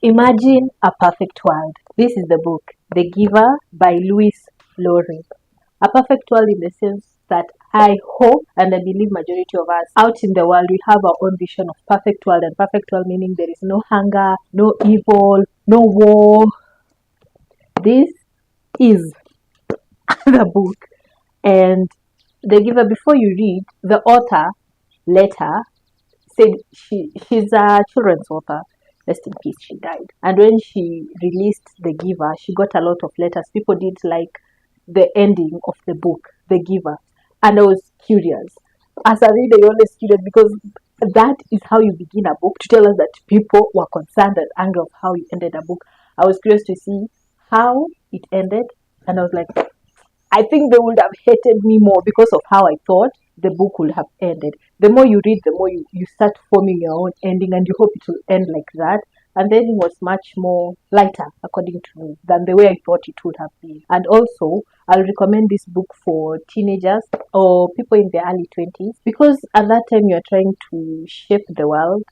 Imagine a perfect world. This is the book, The Giver by Lois Lowry. A perfect world in the sense that I hope and I believe majority of us out in the world we have our own vision of perfect world, and perfect world meaning there is no hunger, no evil, no war. This is the book, and The Giver, before you read, the author letter said she's a children's author. Rest in peace, she died. And when she released The Giver, she got a lot of letters. People didn't like the ending of the book, The Giver. And I was curious. As a reader, you're always curious because that is how you begin a book, to tell us that people were concerned and angry of how you ended a book. I was curious to see how it ended, and I was like, I think they would have hated me more because of how I thought the book would have ended. The more you read, the more you start forming your own ending, and you hope it will end like that. And then it was much more lighter, according to me, than the way I thought it would have been. And also, I'll recommend this book for teenagers or people in their early 20s, because at that time you're trying to shape the world.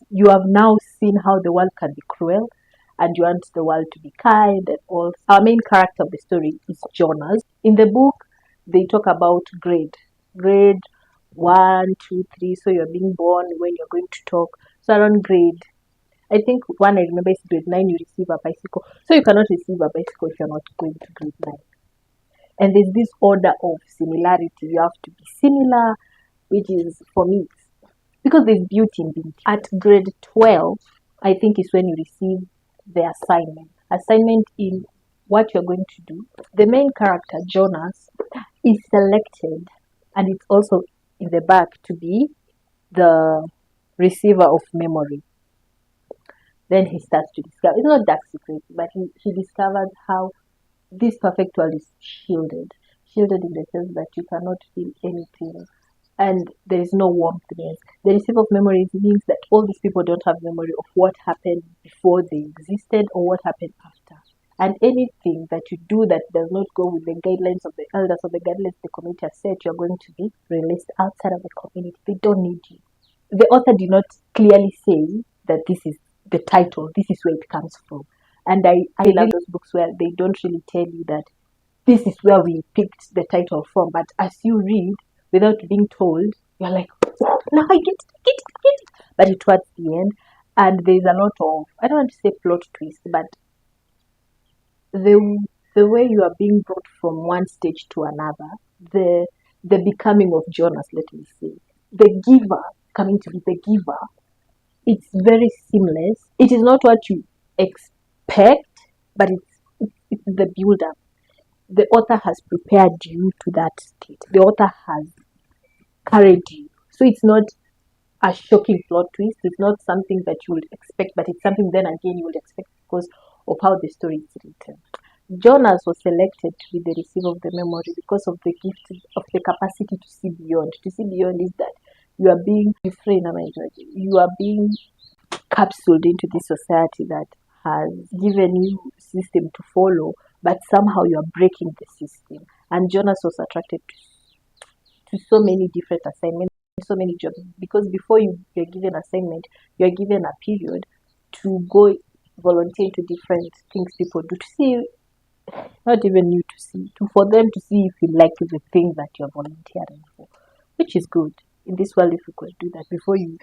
You have now seen how the world can be cruel, and you want the world to be kind and all. Our main character of the story is Jonas. In the book, they talk about grade 1, 2, 3. So you're being born when you're going to talk. So around grade, I think one I remember is grade 9, you receive a bicycle. So you cannot receive a bicycle if you're not going to grade 9. And there's this order of similarity. You have to be similar, which is, for me, because there's beauty in being. At grade 12, I think is when you receive the assignment in what you're going to do. The main character, Jonas, is selected, and it's also in the back, to be the receiver of memory. Then he starts to discover, it's not dark secret, but he discovers how this perfect world is shielded in the sense that you cannot feel anything, and there is no warmthness. The receiver of memories means that all these people don't have memory of what happened before they existed or what happened after. And anything that you do that does not go with the guidelines of the elders or the guidelines the community has set, you're going to be released outside of the community. They don't need you. The author did not clearly say that this is the title, this is where it comes from. And I love those books where they don't really tell you that this is where we picked the title from. But as you read, without being told, you're like, no, I get it. But it towards the end, and there's a lot of, I don't want to say plot twist, but the way you are being brought from one stage to another, the becoming of Jonas, let me say, the giver coming to be the giver, it's very seamless. It is not what you expect, but it's the build up. The author has prepared you to that state. The author has carried you. So it's not a shocking plot twist. It's not something that you would expect, but it's something then again you would expect because of how the story is written. Jonas was selected to be the receiver of the memory because of the gift of the capacity to see beyond. To see beyond is that you are being you are being capsuled into this society that has given you a system to follow, but somehow you are breaking the system. And Jonas was attracted to so many different assignments, so many jobs, because before you're given assignment, you're given a period to go volunteer into different things people do, to see, not even you to see, for them to see if you like the thing that you're volunteering for, which is good. In this world, if you could do that before you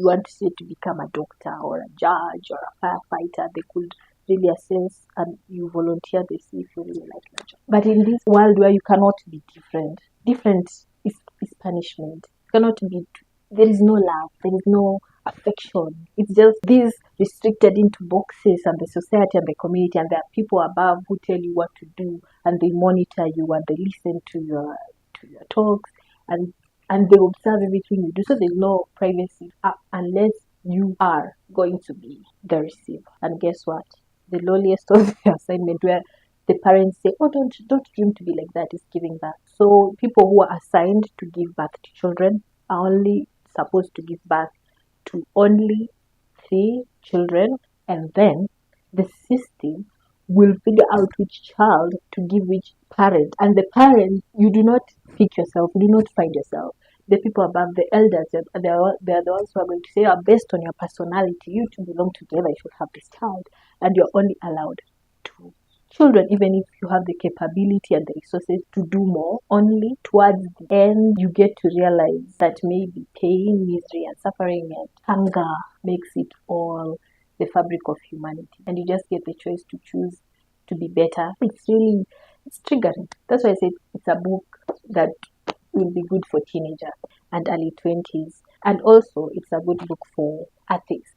want to say to become a doctor or a judge or a firefighter, they could really assess and you volunteer, they see if you really like the job. But in this world where you cannot be different is punishment. You cannot be, there is no love, there is no affection. It's just these restricted into boxes, and the society and the community, and there are people above who tell you what to do, and they monitor you and they listen to your talks, and they observe everything you do. So there's no privacy unless you are going to be the receiver. And guess what? The lowliest of the assignment, where the parents say, oh, don't dream to be like that, is giving birth. So people who are assigned to give birth to children are only supposed to give birth to only 3 children, and then the system will figure out which child to give which parent. And the parent, you do not pick yourself, you do not find yourself. the people above, the elders, they're the ones who are going to say, based on your personality, you two belong together, you should have this child, and you're only allowed two children, even if you have the capability and the resources to do more. Only towards the end, you get to realize that maybe pain, misery, and suffering and anger makes it all the fabric of humanity, and you just get the choice to choose to be better. It's triggering. That's why I said it's a book that will be good for teenagers and early 20s, and also it's a good book for atheists,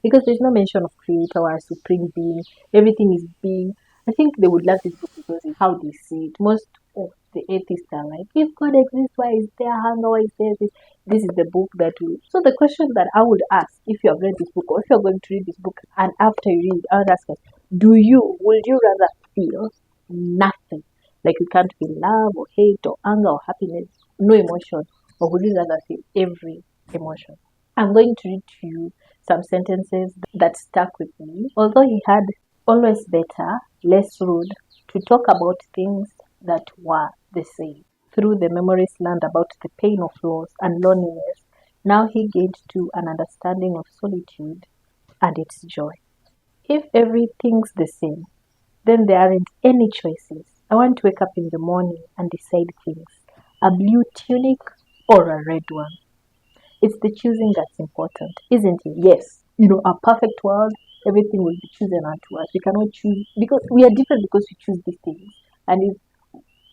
because there's no mention of creator or supreme being. Everything is being. I think they would love this book because it's how they see it. Most of the atheists are like, if God exists, why is there hunger? Why is there this? This is the book that will. So the question that I would ask, if you have read this book, or if you're going to read this book, and after you read it, I would ask us, would you rather feel nothing? Like you can't feel love or hate or anger or happiness, no emotion, or would you rather feel every emotion? I'm going to read to you some sentences that stuck with me. Although he had always better, less rude, to talk about things that were the same. Through the memories learned about the pain of loss and loneliness, now he gained to an understanding of solitude and its joy. If everything's the same, then there aren't any choices. I want to wake up in the morning and decide things. A blue tunic or a red one. It's the choosing that's important, isn't it? Yes. A perfect world, everything will be chosen unto us. We cannot choose because we are different, because we choose these things. And if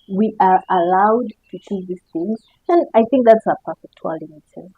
we are allowed to choose these things, then I think that's a perfect world in itself.